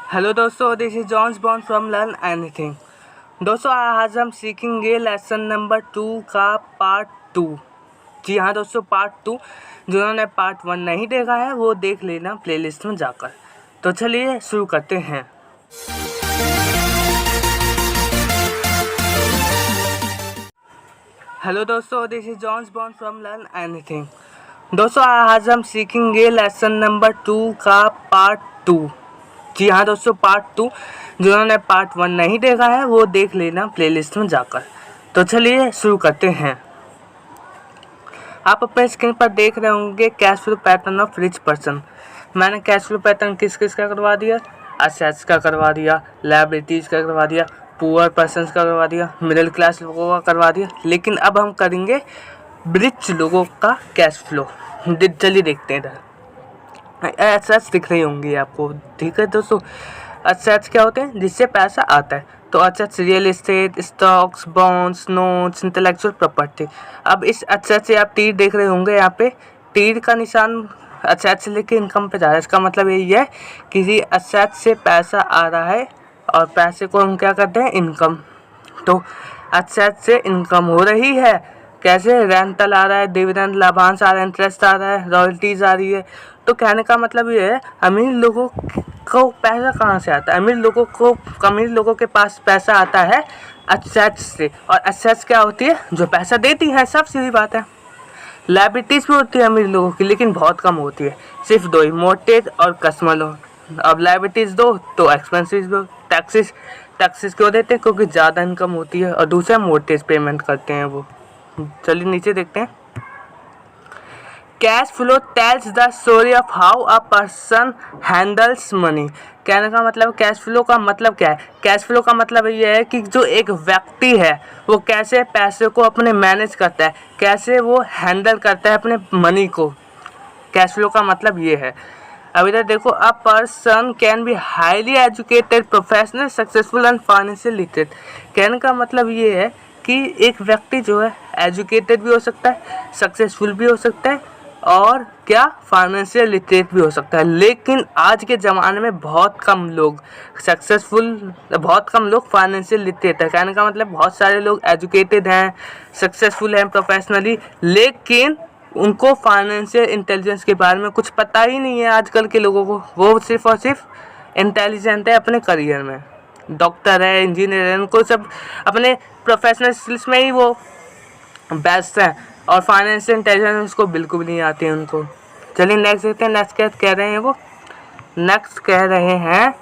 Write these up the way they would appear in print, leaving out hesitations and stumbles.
Hello दोस्तों, this is John's Bond from learn anything. दोस्तों, आज हम सीखेंगे लेसन नंबर 2 का पार्ट 2। जी हाँ दोस्तों, पार्ट 2। जिन्होंने पार्ट 1 नहीं देखा है वो देख लेना प्लेलिस्ट में जाकर। तो चलिए शुरू करते हैं। हेलो दोस्तों, this is John's Bond from learn anything. दोस्तों, आज हम सीखेंगे लेसन नंबर 2 का पार्ट 2। जी हाँ दोस्तों, पार्ट 2। जिन्होंने पार्ट 1 नहीं देखा है वो देख लेना प्लेलिस्ट में जाकर। तो चलिए शुरू करते हैं। आप अपने स्क्रीन पर देख रहे होंगे cash flow pattern of rich person. मैंने कैश फ्लो पैटर्न किस किस का करवा दिया? असेट्स का करवा दिया, लायबिलिटीज़ का करवा दिया, पुअर पर्सनस का करवा दिया, मिडिल क्लास लोगों का करवा दिया। लेकिन अब हम करेंगे रिच लोगों का कैश फ्लो। चलिए देखते हैं इधर। एसेट्स दिख रही होंगी आपको, ठीक है दोस्तों। एसेट्स क्या होते हैं? जिससे पैसा आता है। तो assets real estate, stocks, bonds, notes, intellectual property. अब इस एसेट से आप तीर देख रहे होंगे, यहाँ पे तीर का निशान एसेट से लेके इनकम पे जा रहा है। इसका मतलब यही है किसी एसेट से पैसा आ रहा है और पैसे को हम क्या करते हैं? इनकम। तो एसेट से इनकम हो रही है। कैसे? रेंटल आ रहा है, डिविडेंड लाभांश आ रहा है, इंटरेस्ट आ रहा है, रॉयल्टीज आ रही है। तो कहने का मतलब ये है, अमीर लोगों को पैसा कहाँ से आता है? अमीर लोगों के पास पैसा आता है एसेट्स से। और एसेट्स क्या होती है? जो पैसा देती है। सब सीधी बात है। लायबिलिटीज़ भी होती है अमीर लोगों की, लेकिन बहुत कम होती है। सिर्फ दो ही, मोर्टेज और कस्टमर लोन। अब लायबिलिटीज़ दो तो एक्सपेंसेस दो। टैक्सेस क्यों देते हैं? क्योंकि ज़्यादा इनकम होती है। और दूसरा मोर्टेज पेमेंट करते हैं वो। चलिए नीचे देखते हैं। Cash flow tells the story of how a person handles money. कहने का मतलब कैश फ्लो का मतलब क्या है? कैश फ्लो का मतलब ये है कि जो एक व्यक्ति है वो कैसे पैसे को अपने मैनेज करता है, कैसे वो हैंडल करता है अपने मनी को। कैश फ्लो का मतलब ये है। अब इधर देखो, a person can be highly educated, professional, successful and financial literate. कहने का मतलब ये है कि एक व्यक्ति जो है एजुकेटेड भी हो सकता है, सक्सेसफुल भी हो सकता है और क्या, फाइनेंशियल लिटरेट भी हो सकता है। लेकिन आज के ज़माने में बहुत कम लोग फाइनेंशियल लिटरेट है। कहने का मतलब बहुत सारे लोग एजुकेटेड हैं, सक्सेसफुल हैं प्रोफेशनली, लेकिन उनको फाइनेंशियल इंटेलिजेंस के बारे में कुछ पता ही नहीं है। आजकल के लोगों को वो सिर्फ और सिर्फ इंटेलिजेंट है अपने करियर में, डॉक्टर है, इंजीनियर है, उनको सब अपने प्रोफेशनल स्किल्स में ही वो बेस्ट है और फाइनेंशियल इंटेलिजेंस उसको बिल्कुल भी नहीं आती है उनको। चलिए नेक्स्ट देखते हैं। नेक्स्ट क्या कह रहे हैं वो? नेक्स्ट कह रहे हैं,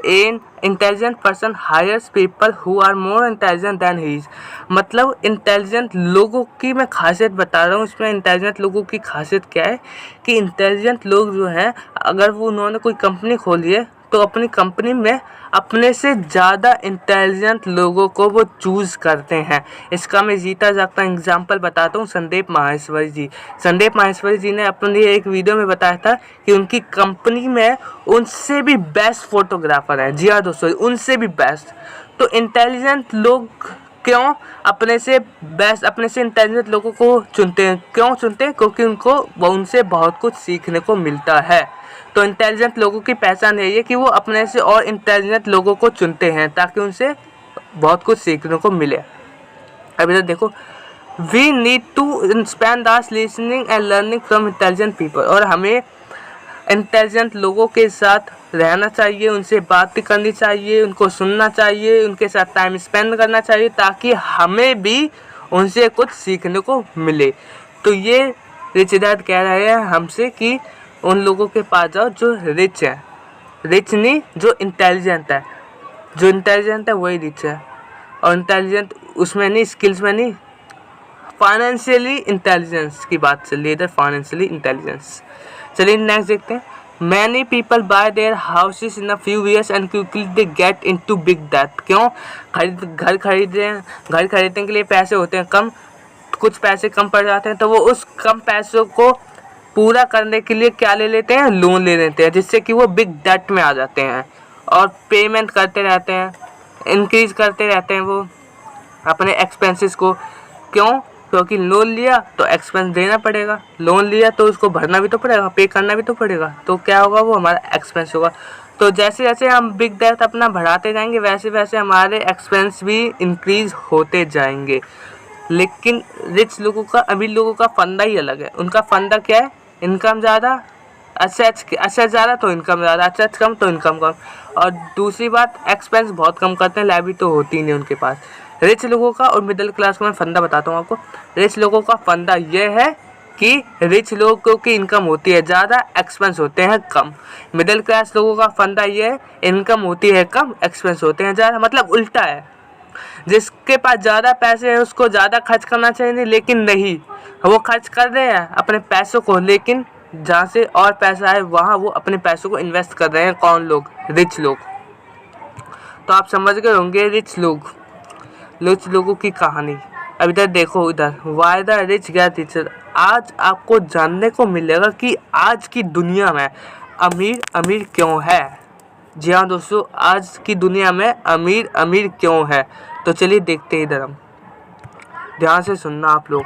an intelligent person hires people who are more intelligent than he is. मतलब इंटेलिजेंट लोगों की मैं खासियत बता रहा हूँ। इसमें इंटेलिजेंट लोगों की खासियत क्या है कि इंटेलिजेंट लोग जो हैं, अगर वो उन्होंने कोई कंपनी खोली है तो अपनी कंपनी में अपने से ज़्यादा इंटेलिजेंट लोगों को वो चूज़ करते हैं। इसका मैं जीता जागता एग्जांपल बताता हूँ। संदीप माहेश्वरी जी ने अपने एक वीडियो में बताया था कि उनकी कंपनी में उनसे भी बेस्ट फोटोग्राफर हैं। जी हाँ दोस्तों, उनसे भी बेस्ट। तो इंटेलिजेंट लोग क्यों अपने से इंटेलिजेंट लोगों को चुनते हैं? क्यों चुनते हैं? क्योंकि उनसे बहुत कुछ सीखने को मिलता है। तो इंटेलिजेंट लोगों की पहचान यही है कि वो अपने से और इंटेलिजेंट लोगों को चुनते हैं ताकि उनसे बहुत कुछ सीखने को मिले। अब इधर देखो, we need to spend hours listening and learning from intelligent people. और हमें इंटेलिजेंट लोगों के साथ रहना चाहिए, उनसे बात करनी चाहिए, उनको सुनना चाहिए, उनके साथ टाइम स्पेंड करना चाहिए ताकि हमें भी उनसे कुछ सीखने को मिले। तो ये रिच डैड कह रहे हैं हमसे कि उन लोगों के पास जाओ जो रिच है। रिच नहीं, जो इंटेलिजेंट है। जो इंटेलिजेंट है वही रिच है। और इंटेलिजेंट उसमें नहीं, स्किल्स में नहीं, फाइनेंशियली इंटेलिजेंस की बात चल रही है इधर, फाइनेंशियली इंटेलिजेंस। चलिए नेक्स्ट देखते हैं। Many people buy their houses in a few years and quickly they get into big debt. क्यों? घर खरीदने के लिए पैसे होते हैं कम, कुछ पैसे कम पड़ जाते हैं तो वो उस कम पैसों को पूरा करने के लिए क्या ले लेते हैं? लोन ले लेते हैं, जिससे कि वो बिग डेट में आ जाते हैं और पेमेंट करते रहते हैं, इंक्रीज करते रहते हैं वो अपने एक्सपेंसेस को। क्यों? क्योंकि लोन लिया तो एक्सपेंस देना पड़ेगा, लोन लिया तो उसको भरना भी तो पड़ेगा, पे करना भी तो पड़ेगा। तो क्या होगा? वो हमारा एक्सपेंस होगा। तो जैसे जैसे हम बिग डेप्थ अपना बढ़ाते जाएंगे वैसे वैसे हमारे एक्सपेंस भी इंक्रीज होते जाएंगे। लेकिन रिच लोगों का, अमीर लोगों का फंडा ही अलग है। उनका फंडा क्या है? इनकम ज़्यादा, असेट्स ज़्यादा तो इनकम ज़्यादा, असेट्स कम तो इनकम कम। और दूसरी बात, एक्सपेंस बहुत कम करते हैं, लाइबिलिटी तो होती ही नहीं उनके पास। रिच लोगों का और मिडिल क्लास का मैं फंडा बताता हूँ आपको। रिच लोगों का फंडा ये है कि रिच लोगों की इनकम होती है ज़्यादा, एक्सपेंस होते हैं कम। मिडिल क्लास लोगों का फंडा ये है, इनकम होती है कम, एक्सपेंस होते हैं ज़्यादा। मतलब उल्टा है, जिसके पास ज़्यादा पैसे हैं उसको ज़्यादा खर्च करना चाहिए, लेकिन नहीं, वो खर्च कर रहे हैं अपने पैसों को, लेकिन जहाँ से और पैसा है वहाँ वो अपने पैसों को इन्वेस्ट कर रहे हैं। कौन लोग? रिच लोग। तो आप समझ गए होंगे रिच लोगों की कहानी। अब इधर देखो, इधर why the rich get richer. आज आपको जानने को मिलेगा कि आज की दुनिया में अमीर अमीर क्यों है। जी हाँ दोस्तों, आज की दुनिया में अमीर अमीर क्यों है। तो चलिए देखते हैं इधर हम, ध्यान से सुनना आप लोग।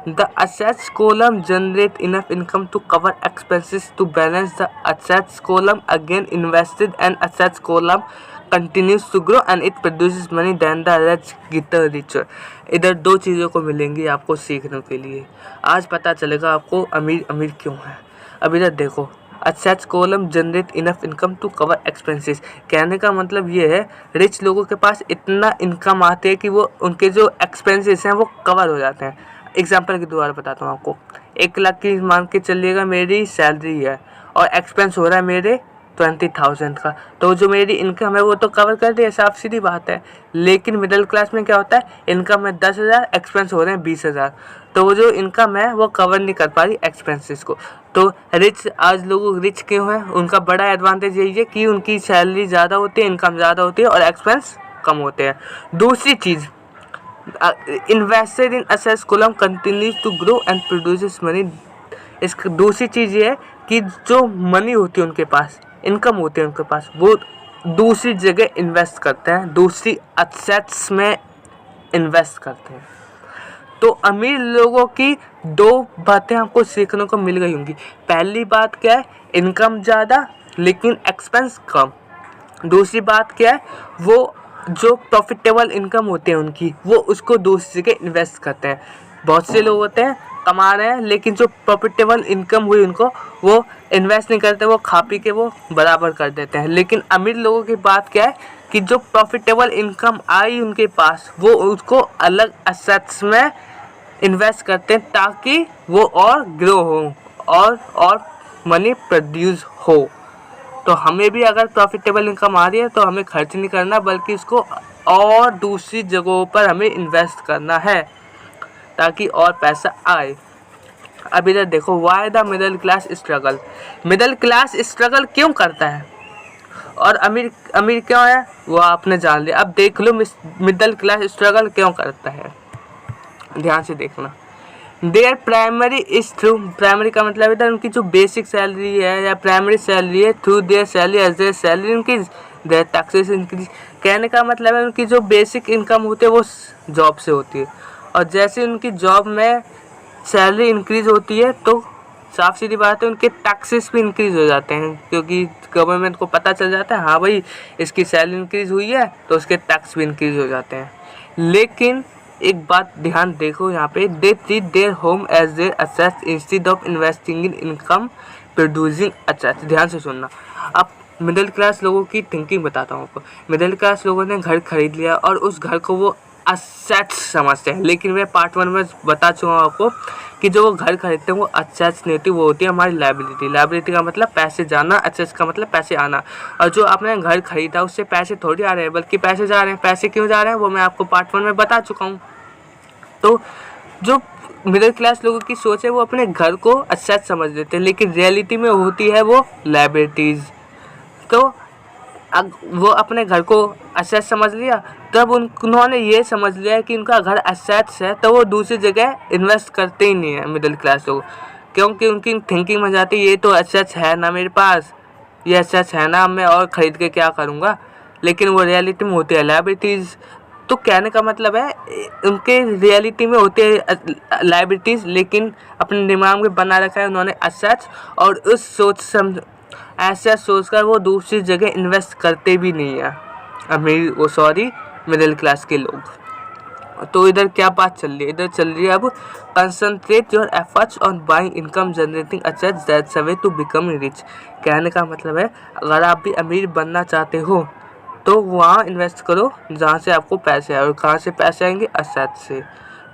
The assets column generate enough income to cover expenses to balance the assets column again invested, and assets column continues to grow and it produces money, then the rich get richer। इधर दो चीज़ों को मिलेंगी आपको सीखने के लिए। आज पता चलेगा आपको अमीर अमीर क्यों है। अब इधर देखो, assets column generate enough income to cover expenses। कहने का मतलब ये है, रिच लोगों के पास इतना इनकम आती है कि वो उनके जो एक्सपेंसेस हैं वो कवर हो जाते हैं। एग्जाम्पल के द्वारा बताता हूँ आपको। 1 लाख की मान के चलिएगा मेरी सैलरी है और एक्सपेंस हो रहा है मेरे 20,000 का, तो जो मेरी इनकम है वो तो कवर कर दे, साफ सीधी बात है। लेकिन मिडिल क्लास में क्या होता है, इनकम है 10,000, एक्सपेंस हो रहे हैं 20,000, तो वो जो इनकम है वो कवर नहीं कर पा रही एक्सपेंसेस को। तो रिच, आज लोग रिच क्यों हैं? उनका बड़ा एडवांटेज यही है कि उनकी सैलरी ज़्यादा होती है, इनकम ज़्यादा होती है और एक्सपेंस कम होते हैं। दूसरी चीज़, invested in assets column continues to grow and produces money. इसकी दूसरी चीज़ ये है कि जो मनी होती है उनके पास, इनकम होती है उनके पास, वो दूसरी जगह इन्वेस्ट करते हैं, दूसरी असेट्स में इन्वेस्ट करते हैं। तो अमीर लोगों की दो बातें आपको सीखने को मिल गई होंगी। पहली बात क्या है? इनकम ज़्यादा लेकिन एक्सपेंस कम। दूसरी बात क्या है? वो जो प्रॉफिटेबल इनकम होते हैं उनकी, वो उसको दूसरी जगह इन्वेस्ट करते हैं। बहुत से लोग होते हैं कमा रहे हैं, लेकिन जो प्रॉफिटेबल इनकम हुई उनको वो इन्वेस्ट नहीं करते, वो खा पी के वो बराबर कर देते हैं। लेकिन अमीर लोगों की बात क्या है कि जो प्रॉफिटेबल इनकम आई उनके पास, वो उसको अलग असेट्स में इन्वेस्ट करते हैं ताकि वो और ग्रो हो और मनी प्रोड्यूस हो। तो हमें भी अगर प्रॉफिटेबल इनकम आ रही है तो हमें खर्च नहीं करना, बल्कि इसको और दूसरी जगहों पर हमें इन्वेस्ट करना है ताकि और पैसा आए। अब इधर देखो, why the middle class struggle. Middle class struggle क्यों करता है और अमीर क्यों है वो आपने जान लिया। अब देख लो मिडिल क्लास स्ट्रगल क्यों करता है, ध्यान से देखना। Their primary is through, primary का मतलब इधर उनकी जो बेसिक सैलरी है या प्राइमरी सैलरी है, through their salary as their salary increase their taxes increase. कहने का मतलब है उनकी जो बेसिक इनकम होती है वो जॉब से होती है, और जैसे उनकी जॉब में सैलरी इंक्रीज होती है तो साफ सीधी बात है उनके टैक्सेस भी इंक्रीज हो जाते हैं, क्योंकि गवर्नमेंट को पता चल जाता है हाँ भाई इसकी सैलरी इंक्रीज हुई है तो उसके टैक्स भी इंक्रीज हो जाते हैं। लेकिन एक बात ध्यान देखो यहाँ पे, they treat their home as their assets instead of investing in income producing assets. ध्यान से सुनना। अब मिडिल क्लास लोगों की थिंकिंग बताता हूँ आपको। मिडिल क्लास लोगों ने घर खरीद लिया और उस घर को वो असेट्स समझते हैं, लेकिन मैं पार्ट 1 में बता चुका हूँ आपको कि जो वो घर खरीदते हैं वो असेट्स नहीं होती, वो होती है हमारी लायबिलिटी। लायबिलिटी का मतलब पैसे जाना, असेट्स का मतलब पैसे आना। और जो आपने घर खरीदा उससे पैसे थोड़ी आ रहे हैं, बल्कि पैसे जा रहे हैं। पैसे क्यों जा रहे हैं वो मैं आपको पार्ट 1 में बता चुका हूँ। तो जो मिडिल क्लास लोगों की सोच है वो अपने घर को असेट समझ लेते हैं, लेकिन रियलिटी में होती है वो लायबिलिटीज़। तो अब वो अपने घर को असेट समझ लिया, तब उन्होंने ये समझ लिया कि उनका घर असेट्स है, तो वो दूसरी जगह इन्वेस्ट करते ही नहीं है मिडिल क्लास लोग, क्योंकि उनकी थिंकिंग में जाती है ये तो असेट्स है ना मेरे पास, ये असेट्स है ना, मैं और ख़रीद के क्या करूँगा। लेकिन वो रियलिटी में होती है लायबिलिटीज़। तो कहने का मतलब है उनके रियलिटी में होते हैं लायबिलिटीज़, लेकिन अपने दिमाग में बना रखा है उन्होंने असेट्स, और ऐसा सोचकर वो दूसरी जगह इन्वेस्ट करते भी नहीं है मिडिल क्लास के लोग। तो इधर क्या बात चल रही है, इधर चल रही है अब concentrate your efforts on buying income generating assets that's a way to become rich. कहने का मतलब है अगर आप भी अमीर बनना चाहते हो तो वहाँ इन्वेस्ट करो जहाँ से आपको पैसे आए। और कहाँ से पैसे आएंगे? असेट्स से।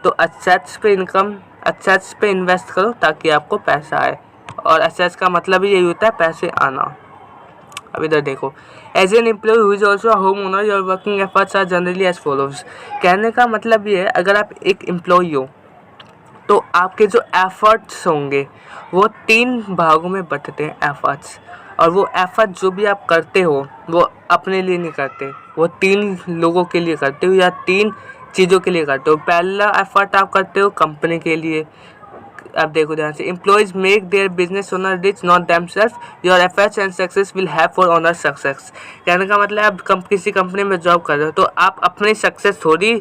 तो असेट्स पे इन्वेस्ट करो ताकि आपको पैसा आए। और असेट्स का मतलब ही यही होता है पैसे आना। अब इधर देखो, as an employee who is also home owner your working efforts are generally as follows. कहने का मतलब ये है अगर आप एक एम्प्लॉय हो तो आपके जो एफर्ट्स होंगे वो 3 भागों में बंटते हैं एफर्ट्स। और वो एफर्ट जो भी आप करते हो वो अपने लिए नहीं करते, वो 3 लोगों के लिए करते हो या 3 चीज़ों के लिए करते हो। पहला एफर्ट आप करते हो कंपनी के लिए। अब देखो ध्यान से, employees make their business owner rich not themselves, your efforts and success will have for owner success. कहने का मतलब आप किसी कंपनी में जॉब कर रहे हो तो आप अपनी सक्सेस थोड़ी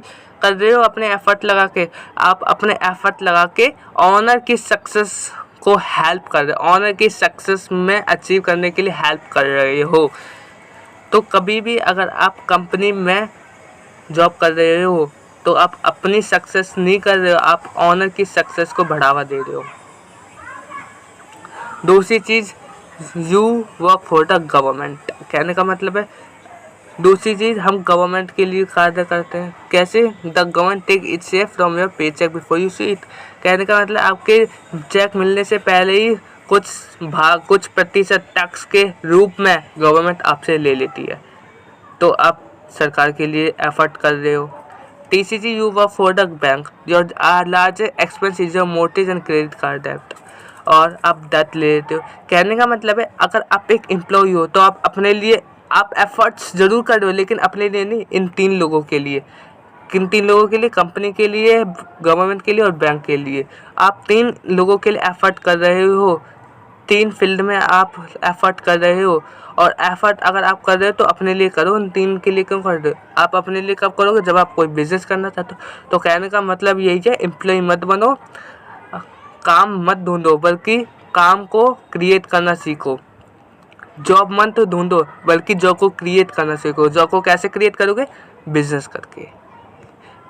कर रहे हो अपने एफर्ट लगा के, आप अपने एफर्ट लगा के ऑनर की सक्सेस को हेल्प कर रहे हो, ऑनर की सक्सेस में अचीव करने के लिए हेल्प कर रहे हो। तो कभी भी अगर आप कंपनी में जॉब कर रहे हो तो आप अपनी सक्सेस नहीं कर रहे हो, आप ऑनर की सक्सेस को बढ़ावा दे रहे हो। दूसरी चीज़, you work for the government. कहने का मतलब है दूसरी चीज़, हम गवर्नमेंट के लिए कार्य करते हैं। कैसे? The government take it share from your pay check before you see it. कहने का मतलब आपके चेक मिलने से पहले ही कुछ प्रतिशत टैक्स के रूप में गवर्नमेंट आपसे ले लेती है। तो आप सरकार के लिए एफर्ट कर रहे हो। तीसरी चीज, you work for the bank, your largest expense is your mortgage and credit card डेब्ट। और आप डेट ले लेते हो। कहने का मतलब है अगर आप एक एम्प्लॉय हो तो आप अपने लिए आप एफर्ट्स जरूर कर रहे हो लेकिन अपने लिए नहीं, इन 3 लोगों के लिए। किन 3 लोगों के लिए? कंपनी के लिए, गवर्नमेंट के लिए और बैंक के लिए। आप 3 लोगों के लिए एफर्ट कर रहे हो, 3 फील्ड में आप एफर्ट कर रहे हो। और एफर्ट अगर आप कर रहे हो तो अपने लिए करो, उन 3 के लिए क्यों कर रहे हो? आप अपने लिए कब करोगे? जब आप कोई बिजनेस करना चाहते हो। तो कहने का मतलब यही है, एम्प्लॉय मत बनो, काम मत ढूंढो बल्कि काम को क्रिएट करना सीखो। जॉब मत ढूंढो बल्कि जॉब को क्रिएट करना सीखो। जॉब को कैसे क्रिएट करोगे? बिजनेस करके।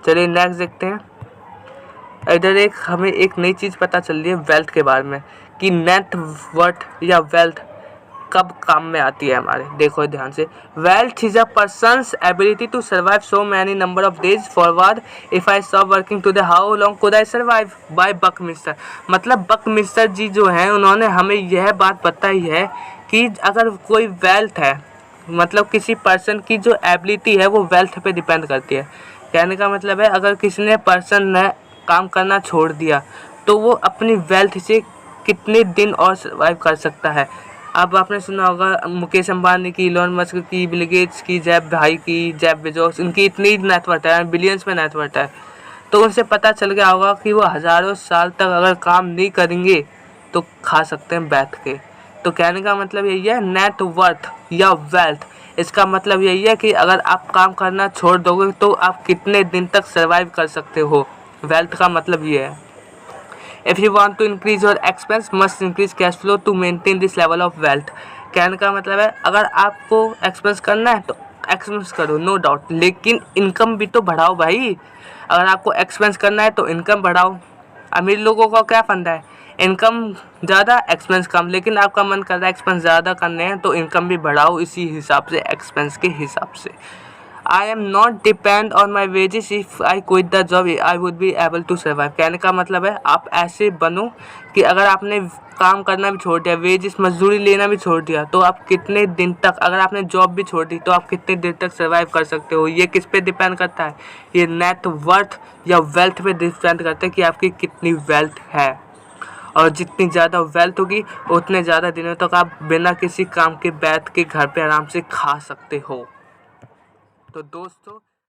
चलिए नेक्स्ट देखते हैं। इधर हमें एक नई चीज़ पता चल रही है वेल्थ के बारे में कि नेट वर्थ या वेल्थ कब काम में आती है हमारे। देखो ध्यान से, wealth is a person's ability to survive so many number of days forward. If I stop working today how long could I survive, by Buckminster. मतलब बकमिस्टर जी जो हैं उन्होंने हमें यह बात बताई है कि अगर कोई वेल्थ है, मतलब किसी पर्सन की जो एबिलिटी है वो वेल्थ पे डिपेंड करती है। कहने का मतलब है अगर किसी पर्सन ने काम करना छोड़ दिया तो वो अपनी वेल्थ से कितने दिन और सर्वाइव कर सकता है। अब आपने सुना होगा मुकेश अंबानी की, इलॉन मस्क की, बिल गेट्स की, जेफ बेजोस, इनकी इतनी नेटवर्थ है, बिलियंस में नेटवर्थ है। तो उनसे पता चल गया होगा कि वो हज़ारों साल तक अगर काम नहीं करेंगे तो खा सकते हैं बैठ के। तो कहने का मतलब यही है, नेटवर्थ या वेल्थ, इसका मतलब यही है कि अगर आप काम करना छोड़ दोगे तो आप कितने दिन तक सर्वाइव कर सकते हो। वेल्थ का मतलब ये है। If you want to increase your expense, must increase cash flow to maintain this level of wealth। कहने का मतलब है अगर आपको एक्सपेंस करना है तो एक्सपेंस करो, नो डाउट, लेकिन इनकम भी तो बढ़ाओ भाई। अगर आपको एक्सपेंस करना है तो इनकम बढ़ाओ। अमीर लोगों का क्या फंडा है? इनकम ज़्यादा एक्सपेंस कम, लेकिन आपका मन कर रहा है एक्सपेंस ज़्यादा करने हैं तो इनकम भी बढ़ाओ इसी हिसाब से, एक्सपेंस के हिसाब से। I am not depend on my wages, if I quit the job I would be able to survive। कहने का मतलब है आप ऐसे बनो कि अगर आपने काम करना भी छोड़ दिया, वेजेस मजदूरी लेना भी छोड़ दिया, तो आप कितने दिन तक, अगर आपने जॉब भी छोड़ दी तो आप कितने दिन तक सर्वाइव कर सकते हो। ये किस पे डिपेंड करता है? ये नेटवर्थ या वेल्थ पे डिपेंड करता है कि आपकी कितनी वेल्थ है। और जितनी ज़्यादा वेल्थ होगी उतने ज़्यादा दिनों तक आप बिना किसी काम के बैठ के घर पे आराम से खा सकते हो। तो दोस्तों